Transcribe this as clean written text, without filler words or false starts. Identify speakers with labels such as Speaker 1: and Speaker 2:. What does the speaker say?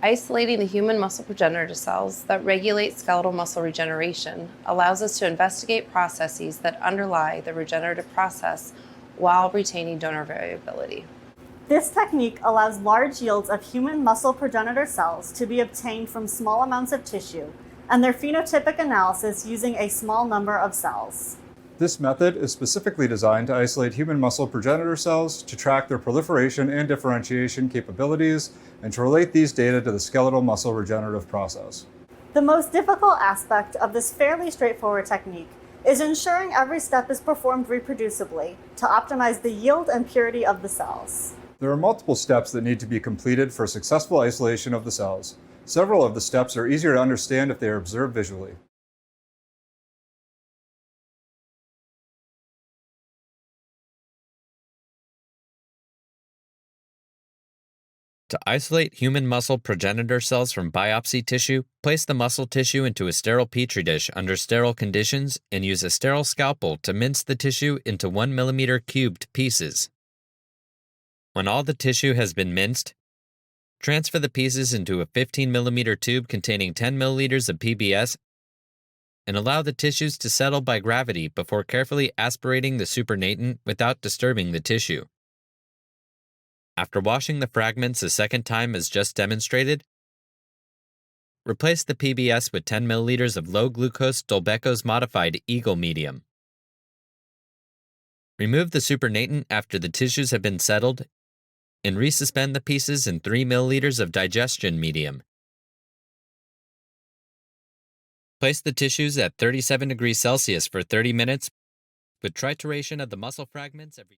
Speaker 1: Isolating the human muscle progenitor cells that regulate skeletal muscle regeneration allows us to investigate processes that underlie the regenerative process while retaining donor variability.
Speaker 2: This technique allows large yields of human muscle progenitor cells to be obtained from small amounts of tissue, and their phenotypic analysis using a small number of cells.
Speaker 3: This method is specifically designed to isolate human muscle progenitor cells to track their proliferation and differentiation capabilities and to relate these data to the skeletal muscle regenerative process.
Speaker 2: The most difficult aspect of this fairly straightforward technique is ensuring every step is performed reproducibly to optimize the yield and purity of the cells.
Speaker 3: There are multiple steps that need to be completed for successful isolation of the cells. Several of the steps are easier to understand if they are observed visually.
Speaker 4: To isolate human muscle progenitor cells from biopsy tissue, place the muscle tissue into a sterile petri dish under sterile conditions and use a sterile scalpel to mince the tissue into 1 mm cubed pieces. When all the tissue has been minced, transfer the pieces into a 15 mm tube containing 10 milliliters of PBS and allow the tissues to settle by gravity before carefully aspirating the supernatant without disturbing the tissue. After washing the fragments a second time as just demonstrated, replace the PBS with 10 milliliters of low-glucose Dolbeck's modified Eagle medium. Remove the supernatant after the tissues have been settled and resuspend the pieces in 3 milliliters of digestion medium. Place the tissues at 37 degrees Celsius for 30 minutes with trituration of the muscle fragments every